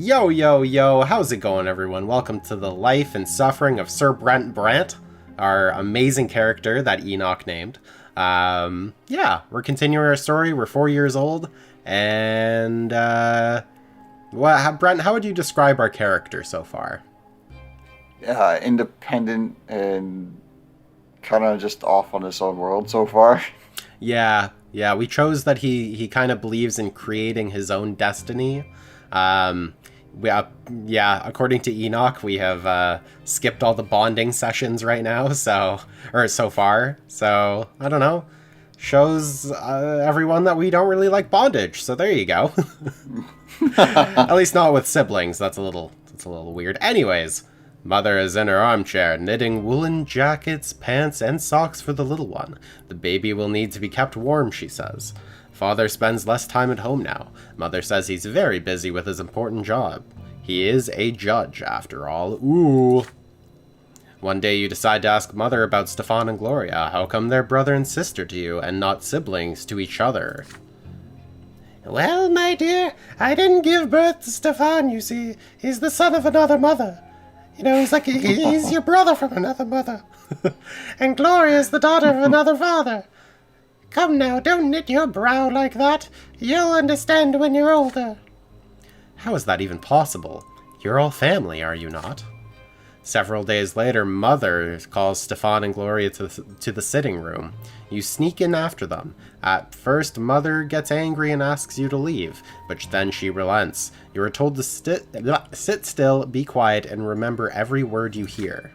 Yo, yo, yo, how's it going, everyone? Welcome to the life and suffering of Sir Brante, our amazing character that Enoch named. Yeah, we're continuing our story. We're 4 years old, and, Brent, how would you describe our character so far? Independent and kind of just off on his own world so far. Yeah, we chose that he kind of believes in creating his own destiny. According to Enoch, we have skipped all the bonding sessions right now, so far. So, I don't know. Shows everyone that we don't really like bondage, so there you go. At least not with siblings. That's a little weird. Anyways, Mother is in her armchair, knitting woolen jackets, pants, and socks for the little one. The baby will need to be kept warm, she says. Father spends less time at home now. Mother says he's very busy with his important job. He is a judge, after all. Ooh. One day you decide to ask Mother about Stefan and Gloria. How come they're brother and sister to you, and not siblings to each other? Well, my dear, I didn't give birth to Stefan, you see. He's the son of another mother. You know, he's your brother from another mother. And Gloria's the daughter of another father. Come now, don't knit your brow like that. You'll understand when you're older. How is that even possible? You're all family, are you not? Several days later, Mother calls Stefan and Gloria to the sitting room. You sneak in after them. At first, Mother gets angry and asks you to leave, but then she relents. You are told to sit still, be quiet, and remember every word you hear.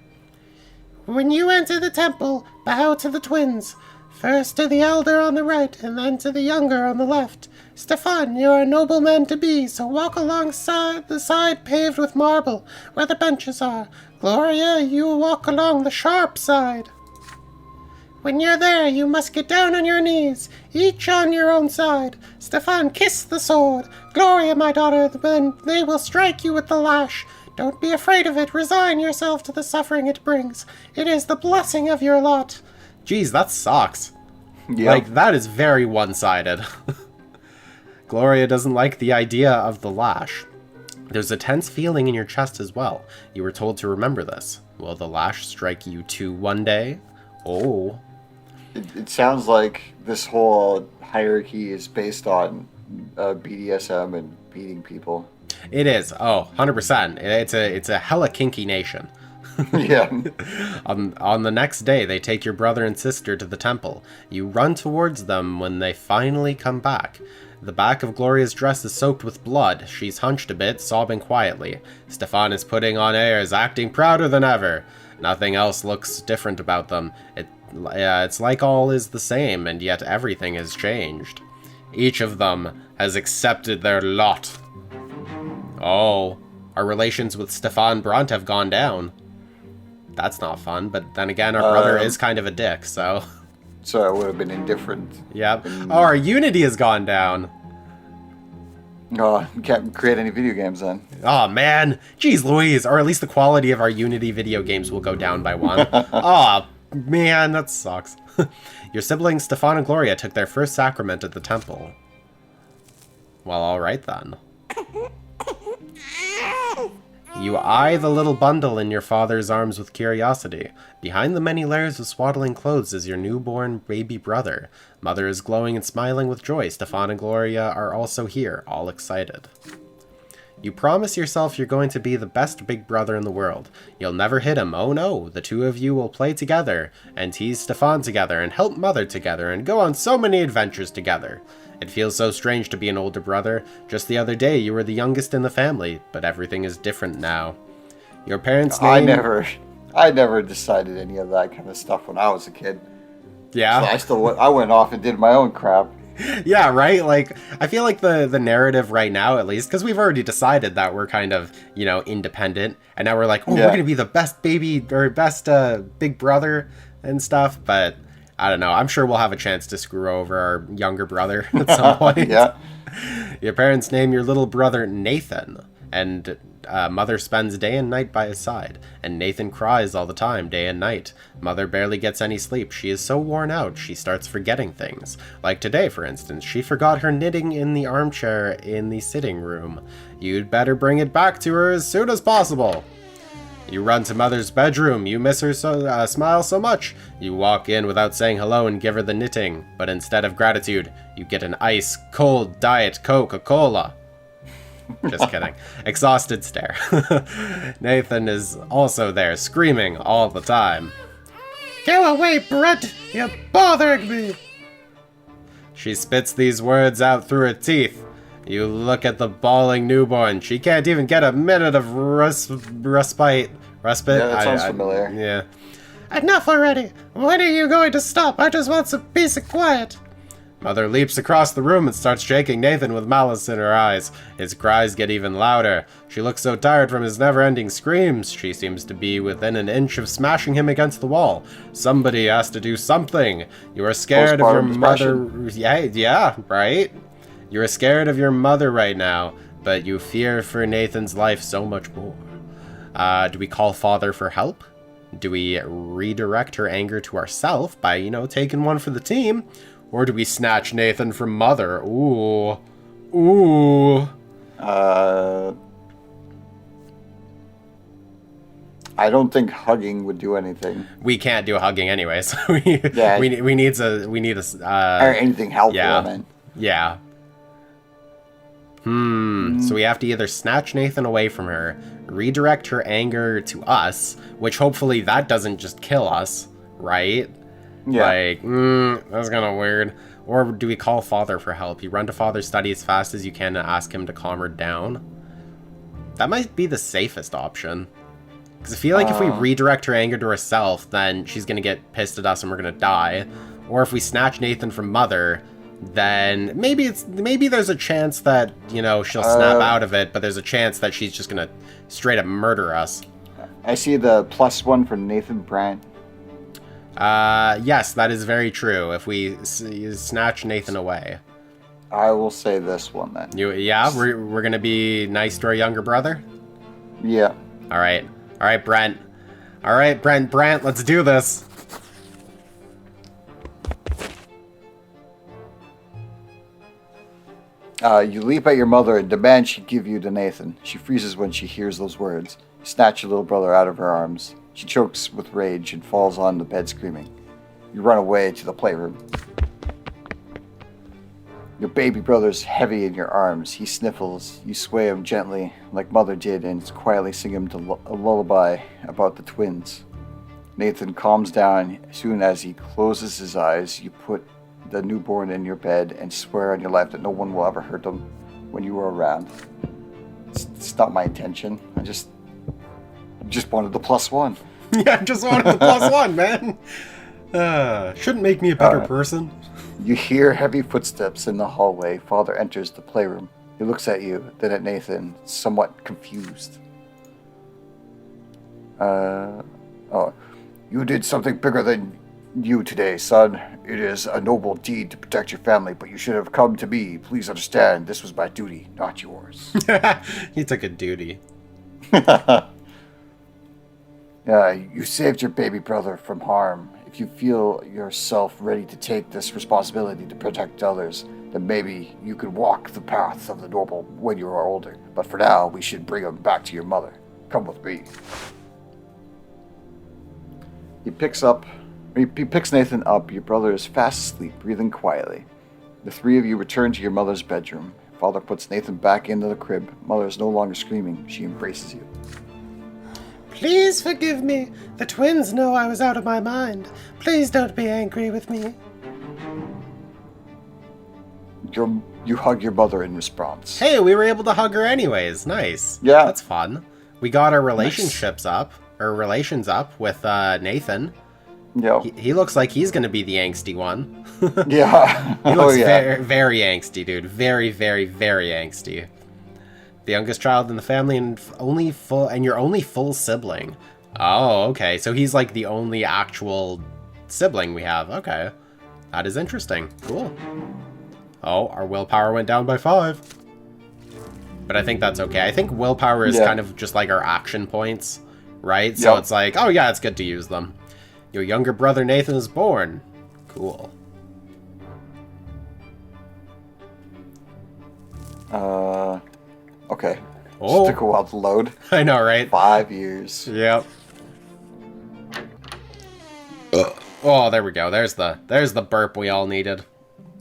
When you enter the temple, bow to the twins. First to the elder on the right, and then to the younger on the left. Stefan, you're a noble man to be, so walk alongside the side paved with marble, where the benches are. Gloria, you walk along the sharp side. When you're there, you must get down on your knees, each on your own side. Stefan, kiss the sword. Gloria, my daughter, then they will strike you with the lash. Don't be afraid of it. Resign yourself to the suffering it brings. It is the blessing of your lot. Geez, that sucks. Yep. Like, that is very one-sided. Gloria doesn't like the idea of the lash. There's a tense feeling in your chest as well. You were told to remember this. Will the lash strike you too one day? Oh. It sounds like this whole hierarchy is based on BDSM and beating people. It is. Oh, 100%. It's a hella kinky nation. Yeah. On the next day, they take your brother and sister to the temple. You run towards them when they finally come back. The back of Gloria's dress is soaked with blood. She's hunched a bit, sobbing quietly. Stefan is putting on airs, acting prouder than ever. Nothing else looks different about them. It's like all is the same, and yet everything has changed. Each of them has accepted their lot. Oh, our relations with Stefan Brante have gone down. That's not fun, but then again, our brother is kind of a dick, so... So I would have been indifferent. Yep. Oh, our unity has gone down. Oh, you can't create any video games then. Oh, man. Jeez Louise. Or at least the quality of our Unity video games will go down by one. Oh, man, that sucks. Your siblings Stefan and Gloria took their first sacrament at the temple. Well, alright then. You eye the little bundle in your father's arms with curiosity. Behind the many layers of swaddling clothes is your newborn baby brother. Mother is glowing and smiling with joy. Stefan and Gloria are also here, all excited. You promise yourself you're going to be the best big brother in the world. You'll never hit him. Oh no, the two of you will play together, and tease Stefan together, and help Mother together, and go on so many adventures together. It feels so strange to be an older brother. Just the other day, you were the youngest in the family, but everything is different now. Your parents' name... I never decided any of that kind of stuff when I was a kid. Yeah? So I went off and did my own crap. Yeah, right? Like, I feel like the narrative right now, at least, because we've already decided that we're kind of, you know, independent, and now we're like, oh, we're going to be the best baby, or best big brother and stuff, but... I don't know. I'm sure we'll have a chance to screw over our younger brother at some point. Yeah. Your parents name your little brother Nathan. And Mother spends day and night by his side, and Nathan cries all the time, day and night. Mother barely gets any sleep. She is so worn out, she starts forgetting things. Like today, for instance, she forgot her knitting in the armchair in the sitting room. You'd better bring it back to her as soon as possible. You run to Mother's bedroom. You miss her smile so much. You walk in without saying hello and give her the knitting, but instead of gratitude, you get an ice-cold Diet Coca-Cola. Just kidding. Exhausted stare. Nathan is also there, screaming all the time. Go away, Brent! You're bothering me! She spits these words out through her teeth. You look at the bawling newborn. She can't even get a minute of respite. Respite? Yeah, that sounds familiar. Yeah. Enough already! When are you going to stop? I just want some peace and quiet. Mother leaps across the room and starts shaking Nathan with malice in her eyes. His cries get even louder. She looks so tired from his never-ending screams. She seems to be within an inch of smashing him against the wall. Somebody has to do something. You are scared of your mother. Yeah, right? You are scared of your mother right now, but you fear for Nathan's life so much more. Do we call Father for help? Do we redirect her anger to ourselves by, taking one for the team? Or do we snatch Nathan from Mother? Ooh. Ooh. I don't think hugging would do anything. We can't do hugging anyway, so we need a or anything helpful, man. Yeah. So we have to either snatch Nathan away from her, redirect her anger to us, which hopefully that doesn't just kill us, right? Yeah. That's kind of weird. Or do we call Father for help? You run to Father's study as fast as you can to ask him to calm her down. That might be the safest option. Because I feel like if we redirect her anger to herself, then she's going to get pissed at us and we're going to die. Or if we snatch Nathan from Mother, then maybe there's a chance that, she'll snap out of it, but there's a chance that she's just going to straight up murder us. I see the +1 for Nathan Brante. Yes, that is very true. If we snatch Nathan away, I will say this one then. We're gonna be nice to our younger brother. Yeah. All right, Brent. All right, Brent. Let's do this. You leap at your mother and demand she give you to Nathan. She freezes when she hears those words. You snatch your little brother out of her arms. She chokes with rage and falls on the bed screaming. You run away to the playroom. Your baby brother's heavy in your arms. He sniffles. You sway him gently, like Mother did, and quietly sing him a lullaby about the twins. Nathan calms down. As soon as he closes his eyes, you put the newborn in your bed and swear on your life that no one will ever hurt them when you are around. It's not my intention. I just wanted the +1. Yeah, I just wanted the +1, man. Shouldn't make me a better person. You hear heavy footsteps in the hallway. Father enters the playroom. He looks at you, then at Nathan, somewhat confused. You did something bigger than you today, son. It is a noble deed to protect your family, but you should have come to me. Please understand, this was my duty, not yours. He took a duty. You saved your baby brother from harm. If you feel yourself ready to take this responsibility to protect others, then maybe you could walk the path of the noble when you are older. But for now, we should bring him back to your mother. Come with me. He picks Nathan up. Your brother is fast asleep, breathing quietly. The three of you return to your mother's bedroom. Father puts Nathan back into the crib. Mother is no longer screaming. She embraces you. Please forgive me. The twins know I was out of my mind. Please don't be angry with me. You hug your mother in response. Hey, we were able to hug her anyways. Nice. Yeah. That's fun. We got our relations up with Nathan. Yeah. He looks like he's going to be the angsty one. Yeah. He looks very, very angsty, dude. Very, very, very angsty. The youngest child in the family and your only full sibling. Oh, okay. So he's like the only actual sibling we have. Okay. That is interesting. Cool. Oh, our willpower went down by 5. but I think that's okay. I think willpower is kind of just like our action points, right? So it's like, oh yeah, it's good to use them. Your younger brother Nathan is born. Cool. Okay. Oh. Just took a while to load. I know, right? 5 years. Yep. Oh, there we go. There's the burp we all needed.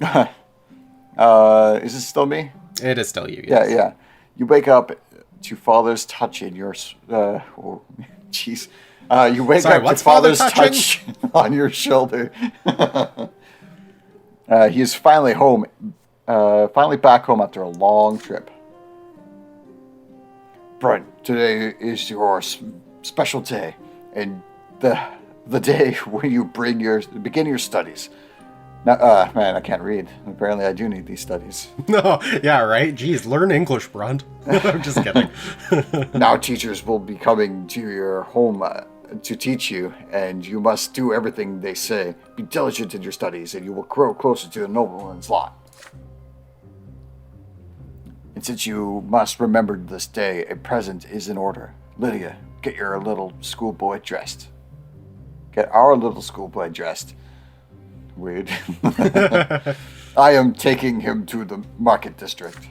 Is it still me? It is still you. Yes. Yeah. You wake up to father's touch in your... oh, jeez. You wake up to father's touch on your shoulder. He is finally home. Finally back home after a long trip. Brante, today is your special day, and the day when you begin your studies. Now, man, I can't read. Apparently, I do need these studies. No, yeah, right. Jeez, learn English, Brante. I'm just kidding. Now, teachers will be coming to your home to teach you, and you must do everything they say. Be diligent in your studies, and you will grow closer to the nobleman's lot. And since you must remember this day, a present is in order. Lydia, get your little schoolboy dressed. Get our little schoolboy dressed. Weird. I am taking him to the market district.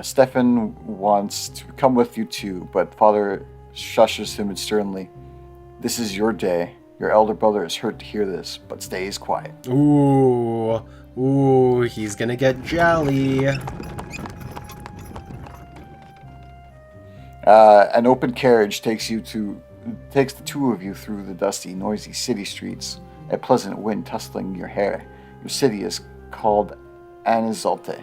Stefan wants to come with you too, but father shushes him sternly. This is your day. Your elder brother is hurt to hear this, but stays quiet. Ooh, he's gonna get jelly. An open carriage takes the two of you through the dusty, noisy city streets, a pleasant wind tussling your hair. Your city is called Anizote.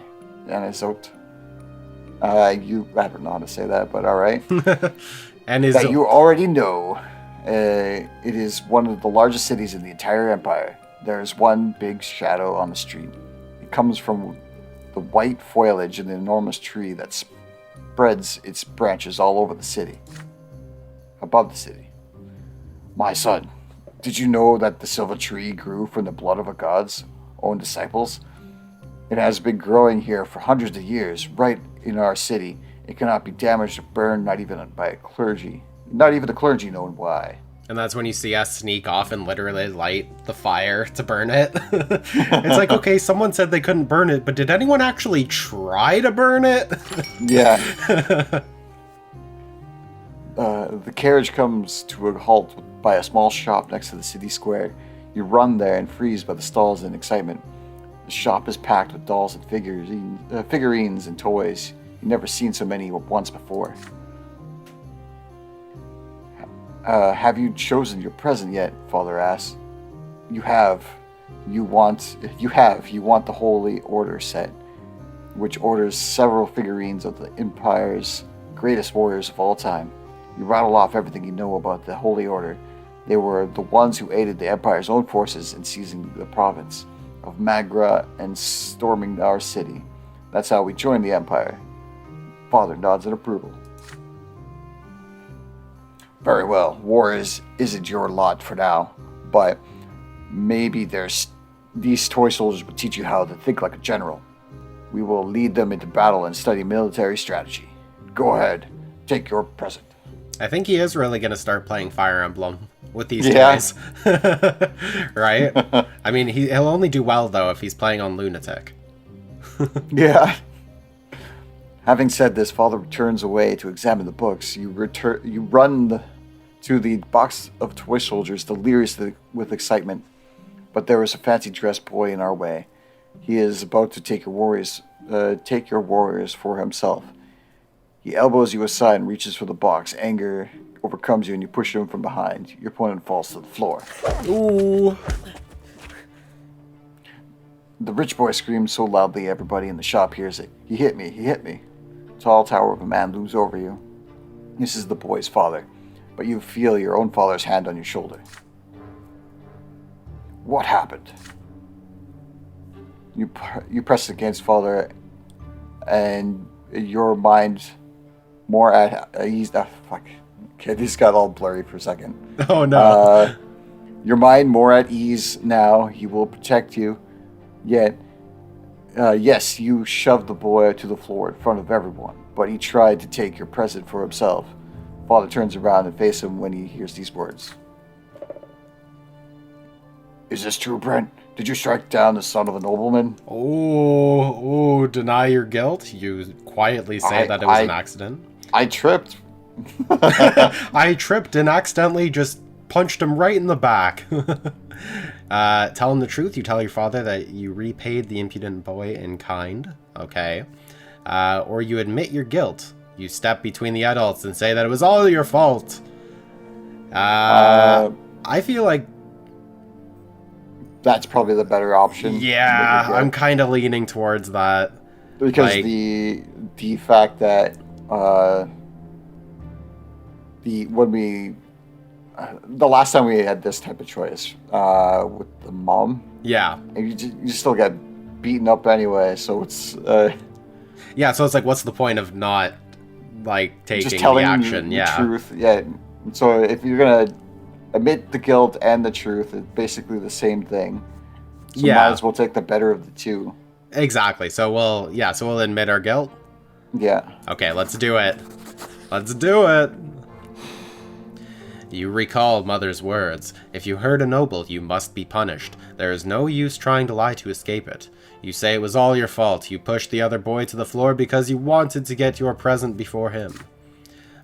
I don't know how to say that, but all right. That you already know. It is one of the largest cities in the entire empire. There is one big shadow on the street. It comes from the white foliage of the enormous tree that spreads its branches all over the city. Above the city. My son, did you know that the silver tree grew from the blood of a god's own disciples? It has been growing here for hundreds of years, right in our city. It cannot be damaged or burned, not even by a clergy. Not even the clergy know why. And that's when you see us sneak off and literally light the fire to burn it. It's like, okay, someone said they couldn't burn it, but did anyone actually try to burn it? Yeah. The carriage comes to a halt by a small shop next to the city square. You run there and freeze by the stalls in excitement. The shop is packed with dolls and figurines and toys. You've never seen so many once before. Have you chosen your present yet? Father asks. You have. You want the Holy Order set, which orders several figurines of the Empire's greatest warriors of all time. You rattle off everything you know about the Holy Order. They were the ones who aided the Empire's own forces in seizing the province of Magra and storming our city. That's how we joined the Empire. Father nods in approval. Very well. War isn't your lot for now, but maybe these toy soldiers will teach you how to think like a general. We will lead them into battle and study military strategy. Go ahead, take your present. I think he is really going to start playing Fire Emblem with these toys. Right? I mean, he'll only do well, though, if he's playing on Lunatic. Yeah. Having said this, Father turns away to examine the books. You run to the box of toy soldiers, delirious with excitement. But there is a fancy-dressed boy in our way. He is about to take your warriors for himself. He elbows you aside and reaches for the box. Anger overcomes you and you push him from behind. Your opponent falls to the floor. Ooh. The rich boy screams so loudly everybody in the shop hears it. He hit me, he hit me. Tall tower of a man looms over you. This is the boy's father, but you feel your own father's hand on your shoulder. What happened? You press against father, and your mind more at ease. Okay, this got all blurry for a second. Oh no. Your mind more at ease now. He will protect you. Yet, Yes, you shoved the boy to the floor in front of everyone, but he tried to take your present for himself. Father turns around and faces him when he hears these words. Is this true, Brent? Did you strike down the son of a nobleman? Oh, deny your guilt? You quietly say that it was an accident? I tripped. I tripped and accidentally just punched him right in the back. Tell him the truth. You tell your father that you repaid the impudent boy in kind. Okay. Or you admit your guilt. You step between the adults and say that it was all your fault. I feel like that's probably the better option. Yeah, I'm kind of leaning towards that. Because the fact that the last time we had this type of choice with the mom, yeah, and you still get beaten up anyway. So it's yeah. So it's like, what's the point of not like taking just telling the action? The truth. Yeah. So if you're gonna admit the guilt and the truth, it's basically the same thing. So might as well take the better of the two. Exactly. So we'll admit our guilt. Yeah. Okay, let's do it. Let's do it. You recall mother's words. If you hurt a noble, you must be punished. There is no use trying to lie to escape it. You say it was all your fault. You pushed the other boy to the floor because you wanted to get your present before him.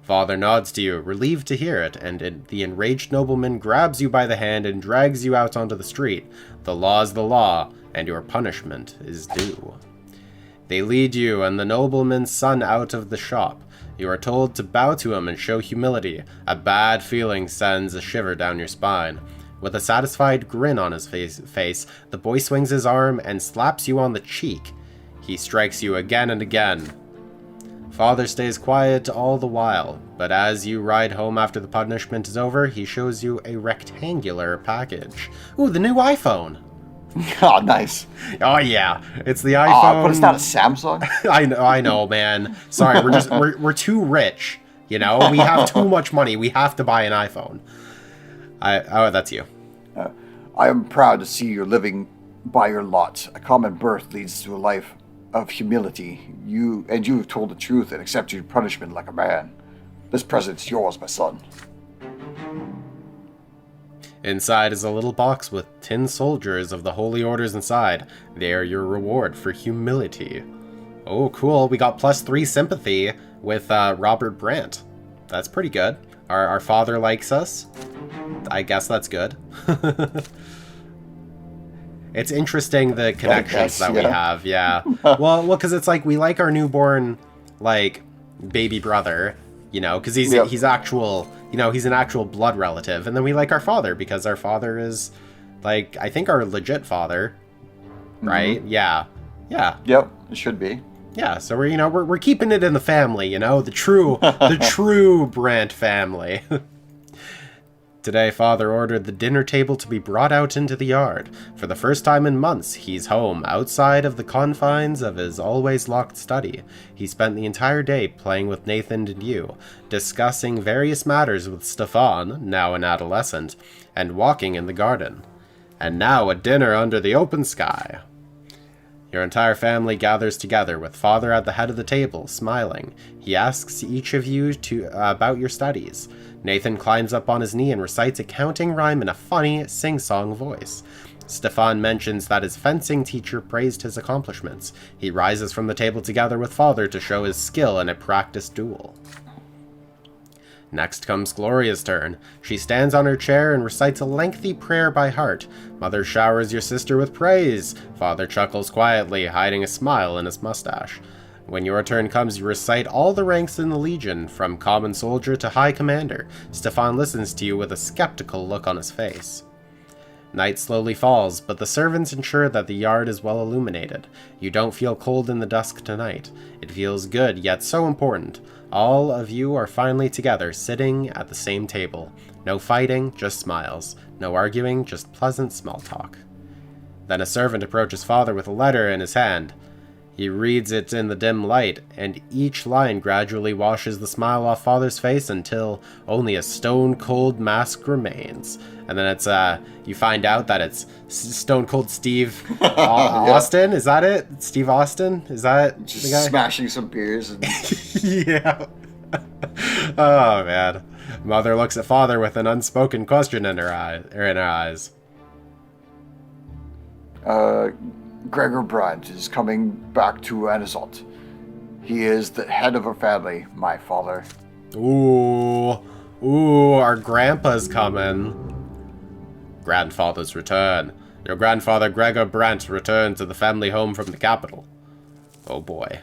Father nods to you, relieved to hear it, and the enraged nobleman grabs you by the hand and drags you out onto the street. The law is the law, and your punishment is due. They lead you and the nobleman's son out of the shop. You are told to bow to him and show humility. A bad feeling sends a shiver down your spine. With a satisfied grin on his face, the boy swings his arm and slaps you on the cheek. He strikes you again and again. Father stays quiet all the while, but as you ride home after the punishment is over, he shows you a rectangular package. Ooh, the new iPhone! Oh, nice. Oh yeah, it's the iPhone. But it's not a Samsung. I know, man. Sorry, we're too rich. You know, we have too much money. We have to buy an iPhone. That's you. I am proud to see you living by your lot. A common birth leads to a life of humility. You have told the truth and accepted your punishment like a man. This present's yours, my son. Inside is a little box with tin soldiers of the holy orders inside. They are your reward for humility. Oh, cool. We got +3 sympathy with Robert Brante. That's pretty good. Our father likes us. I guess that's good. It's interesting the connections that we have, yeah. Well, because it's like we like our newborn, like, baby brother, you know, because he's actual, you know, he's an actual blood relative, and then we like our father because our father is, like, I think our legit father, right? Mm-hmm. Yeah. Yep, it should be. Yeah, so we're keeping it in the family, you know, the true Brante family. Today, Father ordered the dinner table to be brought out into the yard. For the first time in months, he's home, outside of the confines of his always locked study. He spent the entire day playing with Nathan and you, discussing various matters with Stefan, now an adolescent, and walking in the garden. And now a dinner under the open sky. Your entire family gathers together, with Father at the head of the table, smiling. He asks each of you about your studies. Nathan climbs up on his knee and recites a counting rhyme in a funny, sing-song voice. Stefan mentions that his fencing teacher praised his accomplishments. He rises from the table together with Father to show his skill in a practiced duel. Next comes Gloria's turn. She stands on her chair and recites a lengthy prayer by heart. Mother showers your sister with praise. Father chuckles quietly, hiding a smile in his mustache. When your turn comes, you recite all the ranks in the Legion, from common soldier to high commander. Stefan listens to you with a skeptical look on his face. Night slowly falls, but the servants ensure that the yard is well illuminated. You don't feel cold in the dusk tonight. It feels good, yet so important. All of you are finally together, sitting at the same table. No fighting, just smiles. No arguing, just pleasant small talk. Then a servant approaches Father with a letter in his hand. He reads it in the dim light, and each line gradually washes the smile off Father's face until only a stone-cold mask remains. And then it's, you find out that it's Stone Cold Steve Austin? Is that it? Steve Austin? Is that Just the guy? smashing some beers. And... Yeah. Oh, man. Mother looks at Father with an unspoken question in her eyes. Gregor Brante is coming back to Anazot. He is the head of a family, my father. Ooh, our grandpa's coming. Grandfather's return. Your grandfather Gregor Brant returned to the family home from the capital. Oh boy.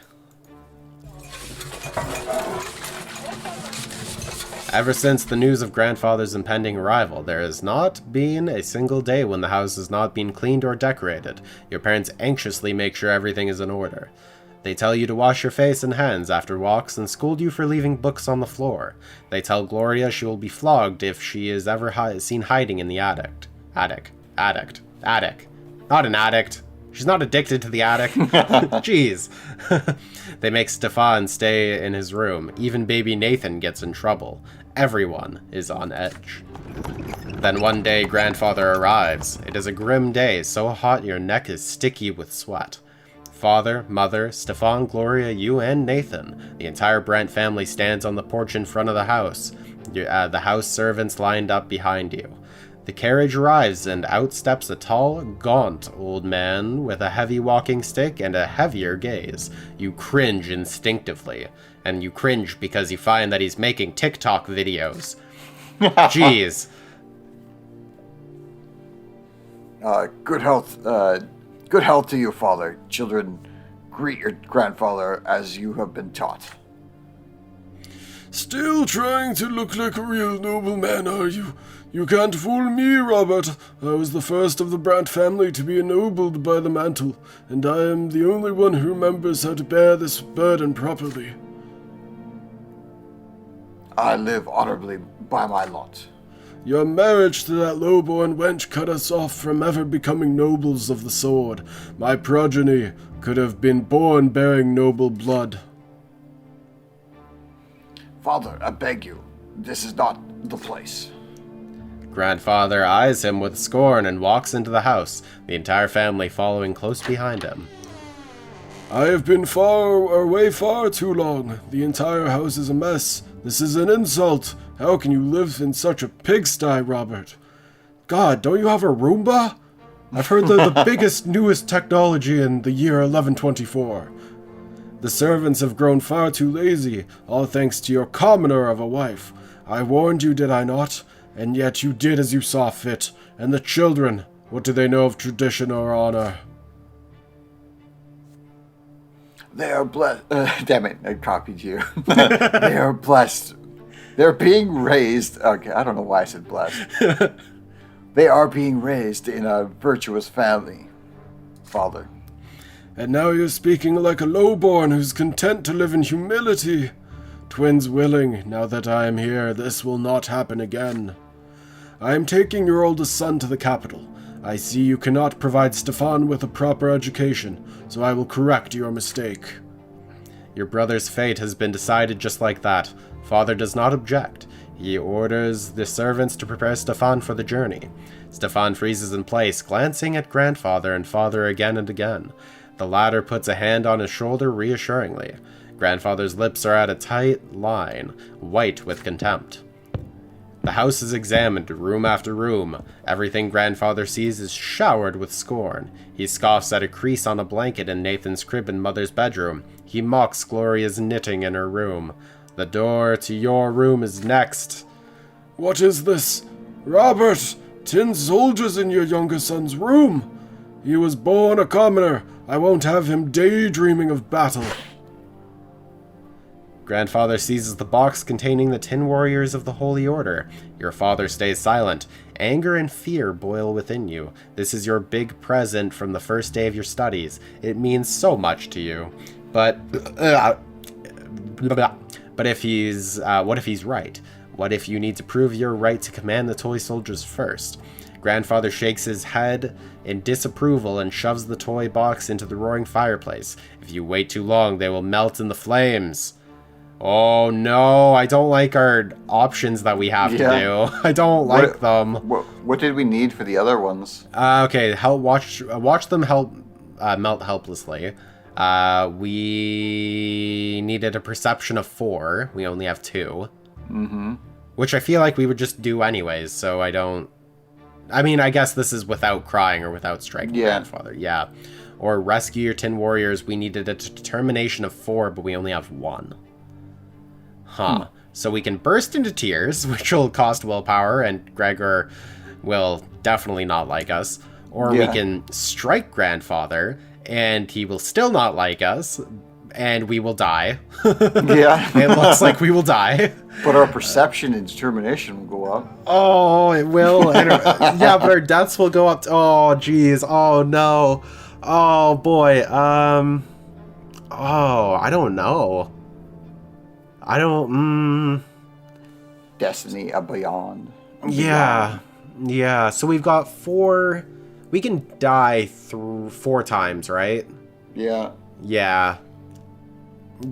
Ever since the news of grandfather's impending arrival, there has not been a single day when the house has not been cleaned or decorated. Your parents anxiously make sure everything is in order. They tell you to wash your face and hands after walks and scold you for leaving books on the floor. They tell Gloria she will be flogged if she is ever seen hiding in the attic. Attic. Not an addict. She's not addicted to the attic. Jeez. They make Stefan stay in his room. Even baby Nathan gets in trouble. Everyone is on edge. Then one day, grandfather arrives. It is a grim day, so hot your neck is sticky with sweat. Father, mother, Stefan, Gloria, you, and Nathan. The entire Brant family stands on the porch in front of the house. The house servants lined up behind you. The carriage arrives, and out steps a tall, gaunt old man with a heavy walking stick and a heavier gaze. You cringe instinctively, and you cringe because you find that he's making TikTok videos. Jeez. Good health to you, father. Children, greet your grandfather as you have been taught. Still trying to look like a real nobleman, are you? You can't fool me, Robert. I was the first of the Brant family to be ennobled by the mantle, and I am the only one who remembers how to bear this burden properly. I live honorably by my lot. Your marriage to that low-born wench cut us off from ever becoming nobles of the sword. My progeny could have been born bearing noble blood. Father, I beg you, this is not the place. Grandfather eyes him with scorn and walks into the house, the entire family following close behind him. I have been away far too long. The entire house is a mess. This is an insult. How can you live in such a pigsty, Robert? God, don't you have a Roomba? I've heard they're the biggest, newest technology in the year 1124. The servants have grown far too lazy, all thanks to your commoner of a wife. I warned you, did I not? And yet you did as you saw fit. And the children, what do they know of tradition or honor? They are blessed. Damn it, I copied you. They are blessed. They're being raised. Okay, I don't know why I said blessed. They are being raised in a virtuous family, father. And now you're speaking like a lowborn who's content to live in humility. Twins willing, now that I am here, this will not happen again. I am taking your oldest son to the capital. I see you cannot provide Stefan with a proper education, so I will correct your mistake. Your brother's fate has been decided just like that. Father does not object. He orders the servants to prepare Stefan for the journey. Stefan freezes in place, glancing at grandfather and father again and again. The latter puts a hand on his shoulder reassuringly. Grandfather's lips are at a tight line, white with contempt. The house is examined, room after room. Everything grandfather sees is showered with scorn. He scoffs at a crease on a blanket in Nathan's crib in mother's bedroom. He mocks Gloria's knitting in her room. The door to your room is next. What is this? Robert! 10 soldiers in your younger son's room! He was born a commoner. I won't have him daydreaming of battle. Grandfather seizes the box containing the 10 warriors of the Holy Order. Your father stays silent. Anger and fear boil within you. This is your big present from the first day of your studies. It means so much to you. But if he's, what if he's right? What if you need to prove your right to command the toy soldiers first? Grandfather shakes his head in disapproval and shoves the toy box into the roaring fireplace. If you wait too long, they will melt in the flames. Oh no, I don't like our options that we have to do. I don't like them. What did we need for the other ones? Okay, watch them melt helplessly. We needed a perception of 4. We only have 2. Mm-hmm. Which I feel like we would just do anyways, so I mean, I guess this is without crying or without striking Grandfather. Yeah. Or rescue your Tin Warriors. We needed a determination of 4, but we only have 1. Huh. So we can burst into tears, which will cost willpower, and Gregor will definitely not like us. Or we can strike Grandfather, and he will still not like us, and we will die. It looks like we will die. But our perception and determination will go up. Oh, it will. Yeah, but our deaths will go up. Oh, geez. Oh, no. Oh, boy. Oh, I don't know. Destiny, a beyond. Yeah. Yeah. So we've got 4. We can die through 4 times, right? Yeah. Yeah.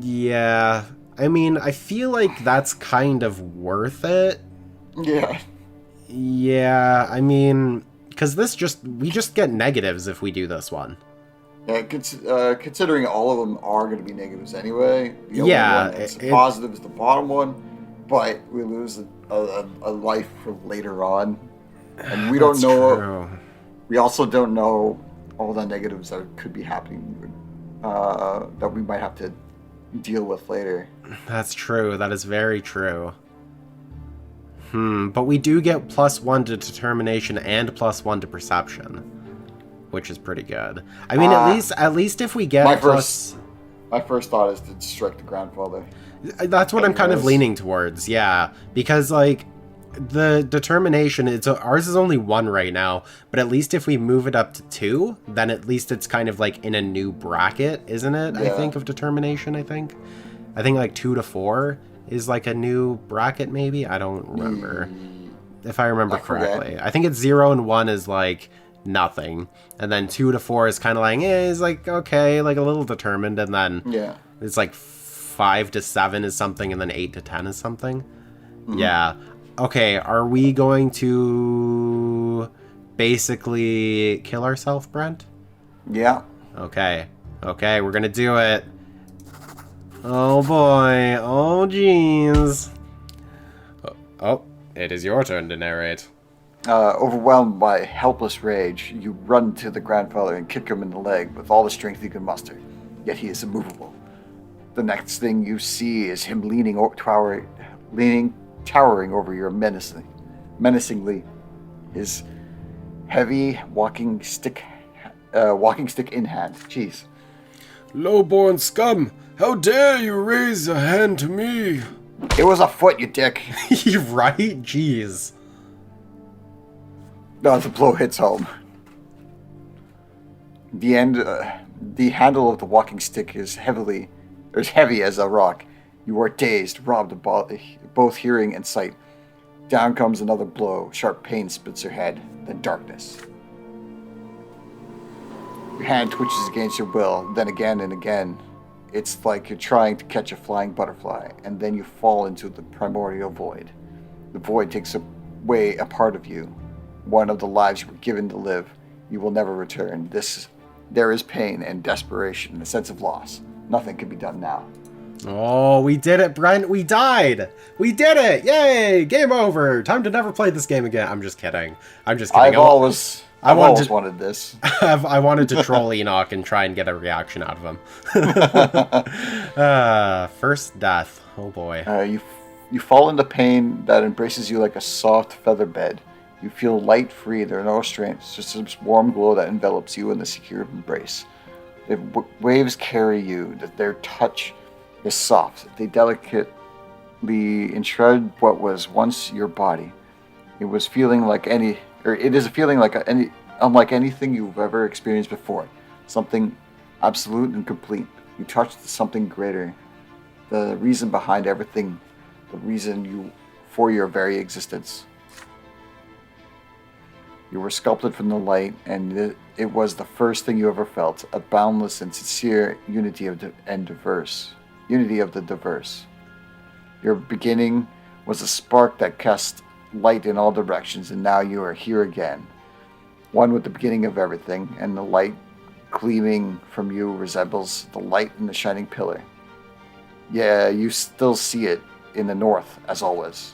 Yeah. I mean, I feel like that's kind of worth it. Yeah. Yeah. I mean, because we just get negatives if we do this one. Yeah, considering all of them are going to be negatives anyway. The only one that's positive is the bottom one, but we lose a life for later on, and we don't know. True. We also don't know all the negatives that could be happening that we might have to deal with later. That's true. That is very true. But we do get +1 to determination and +1 to perception, which is pretty good. I mean, at least if we get my first thought is to strike the Grandfather. That's what I'm kind of leaning towards, yeah, because like the determination, ours is only 1 right now, but at least if we move it up to 2, then at least it's kind of like in a new bracket, isn't it? Yeah. I think of determination. I think like 2 to 4 is like a new bracket, maybe. I don't remember if I remember correctly. I think it's 0 and 1 is like nothing, and then 2 to 4 is kind of like is like okay, like a little determined, and then it's like 5 to 7 is something, and then 8 to 10 is something. Yeah. Okay, are we going to basically kill ourselves, Brent? Yeah. Okay, we're gonna do it. Oh boy, oh jeez. Oh, it is your turn to narrate. Overwhelmed by helpless rage, you run to the Grandfather and kick him in the leg with all the strength you can muster, yet he is immovable. The next thing you see is him towering over you menacingly, his heavy walking stick in hand. Jeez. Low-born scum! How dare you raise a hand to me? It was a foot, you dick. You're right? Jeez. No, the blow hits home. The handle of the walking stick is heavy as a rock. You are dazed, robbed of both hearing and sight. Down comes another blow. Sharp pain splits your head. Then darkness. Your hand twitches against your will. Then again and again. It's like you're trying to catch a flying butterfly, and then you fall into the primordial void. The void takes away a part of you, one of the lives you were given to live. You will never return. There is pain and desperation, a sense of loss. Nothing can be done now. Oh, we did it, Brent. We died. We did it. Yay. Game over. Time to never play this game again. I'm just kidding. I've always wanted this. I wanted to troll Enoch and try and get a reaction out of him. First death. Oh boy. You fall into pain that embraces you like a soft feather bed. You feel light, free. There are no restraints. Just this warm glow that envelops you in the secure embrace. The waves carry you. Their touch is soft. They delicately enshroud what was once your body. It is a feeling like unlike anything you've ever experienced before. Something absolute and complete. You touch something greater. The reason behind everything. The reason for your very existence. You were sculpted from the light, and it was the first thing you ever felt, a boundless and sincere unity of the diverse. Your beginning was a spark that cast light in all directions, and now you are here again. One with the beginning of everything, and the light gleaming from you resembles the light in the shining pillar. Yeah, you still see it in the north, as always.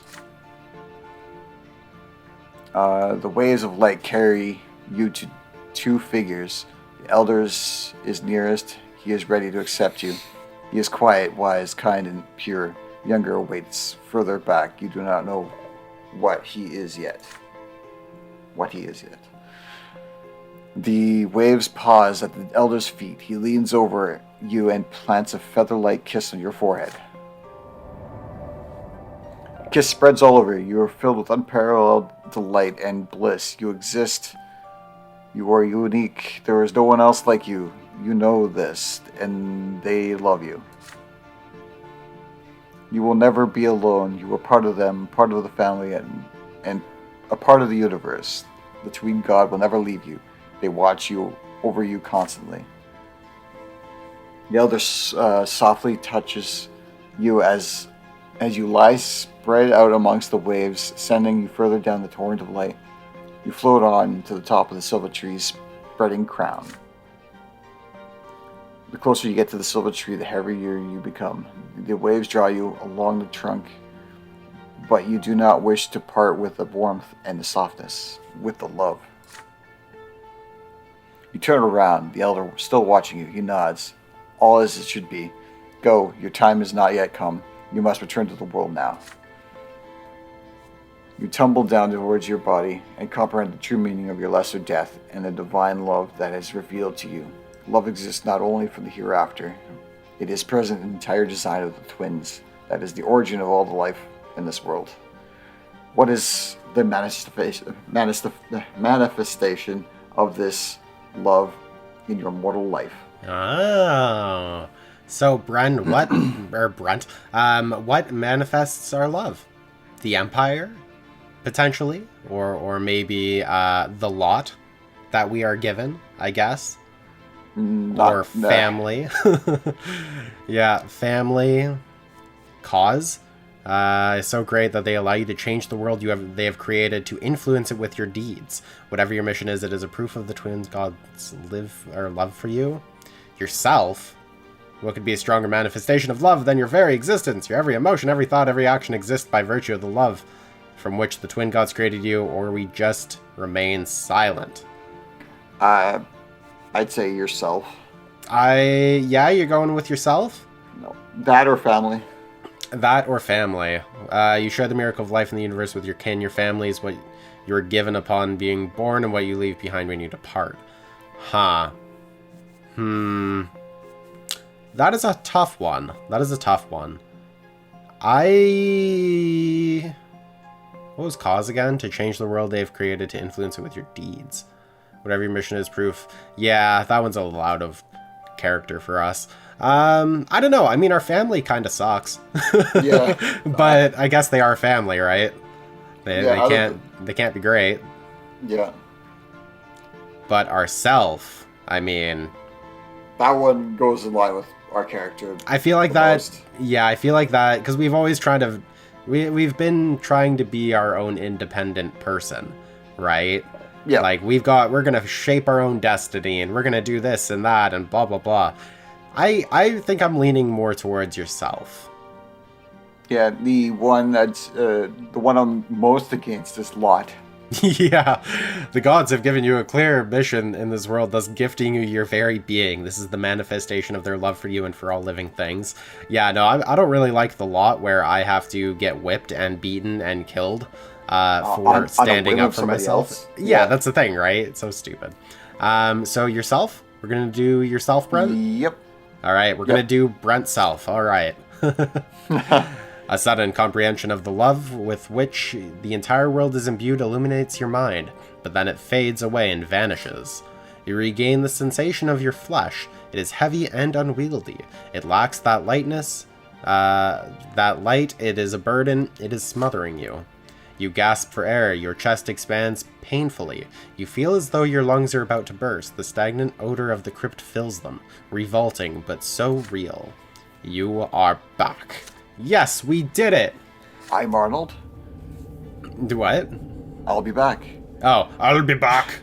The waves of light carry you to two figures. The elders is nearest. He is ready to accept you. He is quiet, wise, kind, and pure. Younger awaits further back. You do not know what he is yet. The waves pause at the elder's feet. He leans over you and plants a feather-like kiss on your forehead. The kiss spreads all over you. You are filled with unparalleled delight and bliss. You exist. You are unique. There is no one else like you. You know this, and they love you. You will never be alone. You are part of them, part of the family, and a part of the universe. The Tween God will never leave you. They watch you over you constantly. The elder softly touches you as you lie spread out amongst the waves, sending you further down the torrent of light. You float on to the top of the silver tree's spreading crown. The closer you get to the silver tree, the heavier you become. The waves draw you along the trunk, but you do not wish to part with the warmth and the softness, with the love. You turn around, the elder still watching you. He nods. All as it should be. Go, your time has not yet come. You must return to the world now. You tumble down towards your body and comprehend the true meaning of your lesser death and the divine love that is revealed to you. Love exists not only for the hereafter. It is present in the entire design of the twins. That is the origin of all the life in this world. What is the manifestation of this love in your mortal life? Oh. So, Brent, what manifests our love? The Empire? Potentially? Or maybe the lot that we are given, I guess? Or family. Yeah, family. Cause. It's so great that they allow you to change the world they have created to influence it with your deeds. Whatever your mission is, it is a proof of the twins' God's love for you. Yourself. What could be a stronger manifestation of love than your very existence? Your every emotion, every thought, every action exists by virtue of the love from which the twin gods created you, or we just remain silent. I'd say yourself. Yeah, you're going with yourself? No. That or family. That or family. You share the miracle of life in the universe with your kin. Your family is what you are given upon being born and what you leave behind when you depart. Huh. That is a tough one. What was cause again? To change the world they've created, to influence it with your deeds. Whatever your mission is, proof. Yeah, that one's a little out of character for us. I don't know. I mean, our family kind of sucks. Yeah. But I guess they are family, right? They can't be great. Yeah. But ourself, I mean... That one goes in line with our character. I feel like that... Most. Yeah, I feel like that, because we've always tried to... We've been trying to be our own independent person, right? Yeah. Like, we're gonna shape our own destiny, and we're gonna do this and that, and blah, blah, blah. I think I'm leaning more towards yourself. Yeah, the one I'm most against is Lot. Yeah, the gods have given you a clear mission in this world, thus gifting you your very being. This is the manifestation of their love for you and for all living things. Yeah, no, I don't really like the lot where I have to get whipped and beaten and killed for standing up for myself. Yeah, that's the thing, right? It's so stupid. So yourself? We're going to do yourself, Brent? Yep. All right, we're going to do Brent self. All right. A sudden comprehension of the love with which the entire world is imbued illuminates your mind, but then it fades away and vanishes. You regain the sensation of your flesh. It is heavy and unwieldy. It lacks that lightness, that light. It is a burden. It is smothering you. You gasp for air, your chest expands painfully. You feel as though your lungs are about to burst. The stagnant odor of the crypt fills them, revolting but so real. You are back. Yes, we did it! I'm Arnold. Do what? I'll be back. Oh, I'll be back.